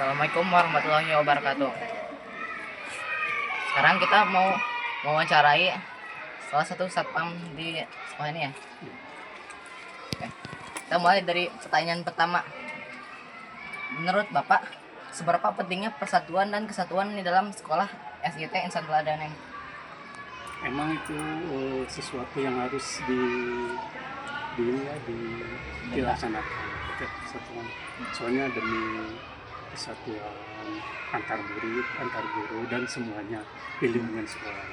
Assalamualaikum warahmatullahi wabarakatuh. Sekarang kita mau mewawancarai salah satu satpam di sekolah ini ya. Oke. Kita mulai dari pertanyaan pertama. Menurut Bapak, seberapa pentingnya persatuan dan kesatuan di dalam sekolah SIT Insan Teladan ini? Emang itu sesuatu yang harus dilaksanakan kesatuan. Soalnya demi kesatuan antar murid, antar guru dan semuanya di lingkungan sekolah.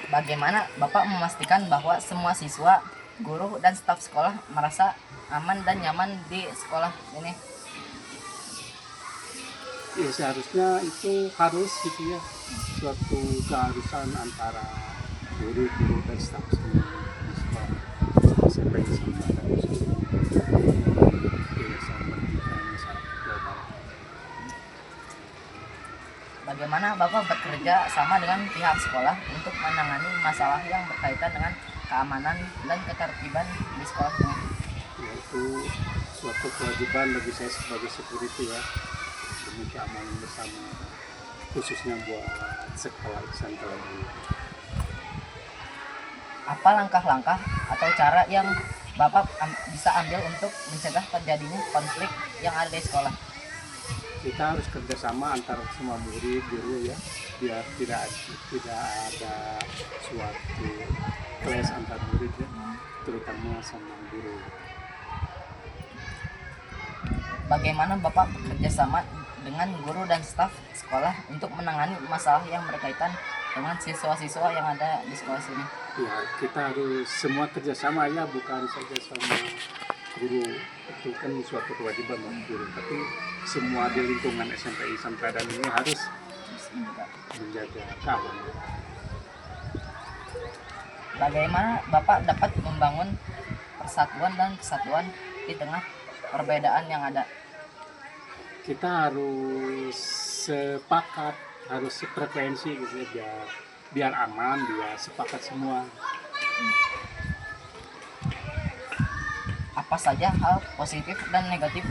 Bagaimana Bapak memastikan bahwa semua siswa, guru, dan staf sekolah merasa aman dan nyaman di sekolah ini? Ya seharusnya itu harus gitu ya, suatu keharusan antara guru dan staf semua di sekolah sampai kesempatan Bagaimana Bapak bekerja sama dengan pihak sekolah untuk menangani masalah yang berkaitan dengan keamanan dan ketertiban di sekolah ini? Yaitu suatu kewajiban bagi saya sebagai security ya, demi keamanan bersama, khususnya buat sekolah Insan Teladan. Apa langkah-langkah atau cara yang Bapak bisa ambil untuk mencegah terjadinya konflik yang ada di sekolah? Kita harus kerjasama antara semua murid, guru ya, biar tidak ada suatu clash antar murid ya, terutama sama guru. Bagaimana Bapak bekerja sama dengan guru dan staf sekolah untuk menangani masalah yang berkaitan dengan siswa-siswa yang ada di sekolah sini? Ya, kita harus semua kerjasama ya, bukan saja sama guru, itu kan suatu kewajiban bagi guru, tapi semua di lingkungan SMP Insan Teladan ini harus menjaga keamanan. Bagaimana Bapak dapat membangun persatuan dan kesatuan di tengah perbedaan yang ada? Kita harus sepakat, harus sefrekuensi gitu ya, biar aman, biar sepakat semua. Apa saja hal positif dan negatif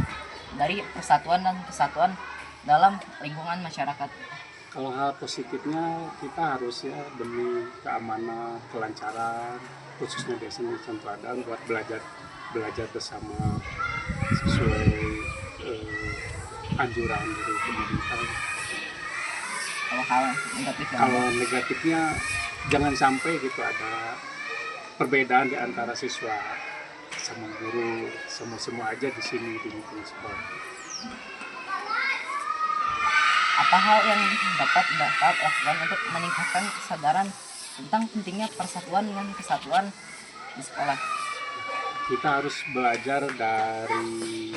dari persatuan dan kesatuan dalam lingkungan masyarakat? Kalau hal positifnya, kita harus ya demi keamanan, kelancaran, khususnya di Insan Teladan buat belajar bersama sesuai anjuran dari pemerintah. Kalau negatifnya jangan sampai gitu ada perbedaan di antara siswa sama guru, semua aja di sini di lingkungan sekolah. Apa hal yang dapat Bapak lakukan untuk meningkatkan kesadaran tentang pentingnya persatuan dan kesatuan di sekolah? Kita harus belajar dari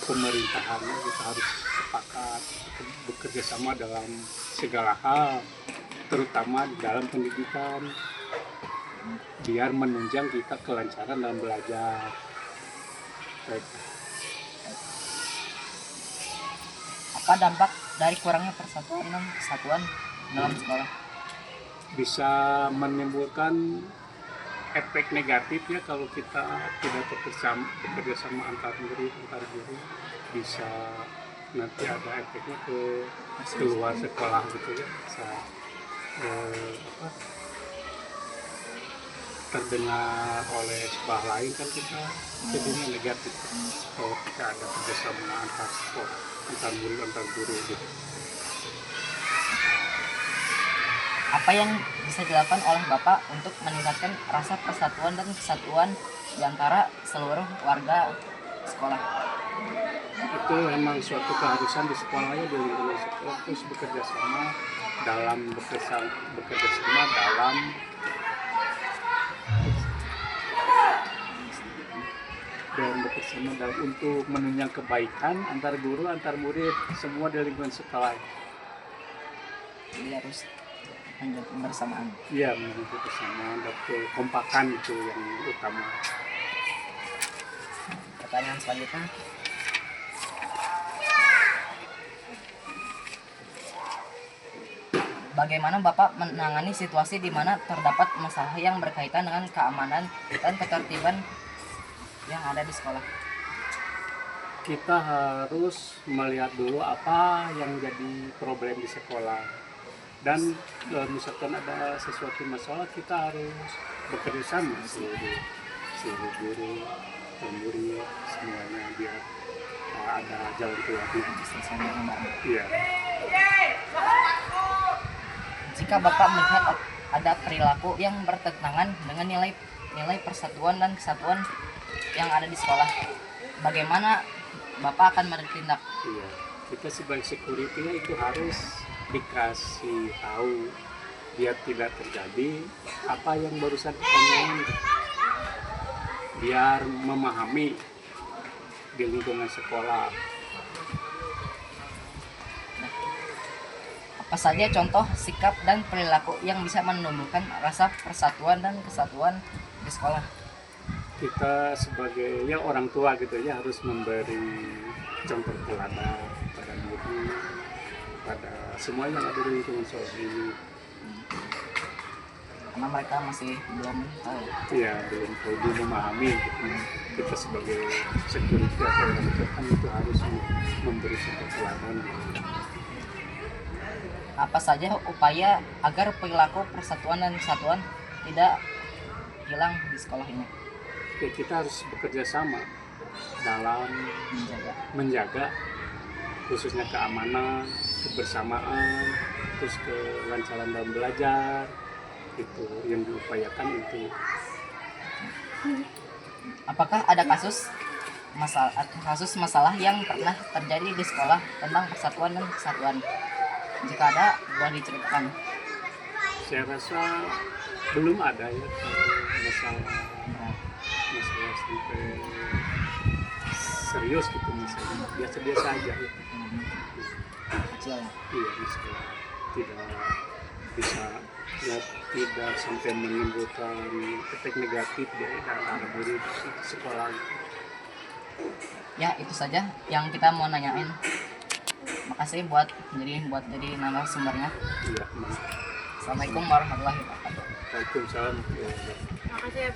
pemerintahan, kita harus sepakat bekerja sama dalam segala hal, terutama di dalam pendidikan, biar menunjang kita kelancaran dalam belajar. Baik. Apa dampak dari kurangnya persatuan dan kesatuan dalam sekolah? Bisa menimbulkan efek negatif ya, kalau kita tidak bekerja sama antar guru, bisa nanti ada efeknya ke keluar sekolah gitu ya, bisa terdengar oleh sekolah lain kan, kita jadinya negatif kalau kita ada kerjasama antar sekolah, antar murid, antar guru gitu. Apa yang bisa dilakukan oleh Bapak untuk meningkatkan rasa persatuan dan kesatuan di antara seluruh warga sekolah? Itu memang suatu keharusan di sekolah ya, di lingkungan sekolah terus bekerja sama dalam untuk menunjang kebaikan antar guru, antar murid, semua di lingkungan sekolah. Jadi harus menjaga kebersamaan. Iya, menjaga kebersamaan dan kekompakan itu yang utama. Pertanyaan selanjutnya, bagaimana Bapak menangani situasi di mana terdapat masalah yang berkaitan dengan keamanan dan ketertiban yang ada di sekolah? kita harus melihat dulu apa yang jadi problem di sekolah, dan misalkan ada sesuatu masalah kita harus bekerja sama seluruh guru dan murid semuanya biar ada jalan keluarnya. Iya. Jika Bapak melihat ada perilaku yang bertentangan dengan nilai persatuan dan kesatuan yang ada di sekolah, bagaimana Bapak akan bertindak? Iya, kita sebagai security itu harus dikasih tahu biar tidak terjadi apa yang barusan ditanyain, biar memahami di lingkungan sekolah. Apa saja contoh sikap dan perilaku yang bisa menumbuhkan rasa persatuan dan kesatuan di sekolah? Kita sebagai ya orang tua gitu ya harus memberi contoh teladan pada murid, pada semua yang ada di lingkungan sekolah ini. Karena mereka masih belum tahu. Ya belum memahami gitu. Kita sebagai security atau orang tua kan itu harus memberi contoh teladan. Apa saja upaya agar perilaku persatuan dan kesatuan tidak hilang di sekolah ini? Ya, kita harus bekerja sama dalam menjaga khususnya keamanan, kebersamaan, terus kelancaran dalam belajar, itu yang diupayakan itu. Apakah ada kasus masalah yang pernah terjadi di sekolah tentang persatuan dan kesatuan? Jika ada, boleh diceritakan. Saya rasa belum ada ya masalah sampai serius gitu, misalnya biasa-biasa aja ya. Kecil ya. Iya, misalnya tidak bisa ya, tidak sampai menimbulkan efek negatif ya dalam diri sekolah. Ya, itu saja yang kita mau nanyain. Makasih buat jadi narasumbernya. Iya, Assalamualaikum warahmatullahi wabarakatuh. Waalaikumsalam. Makasih ya.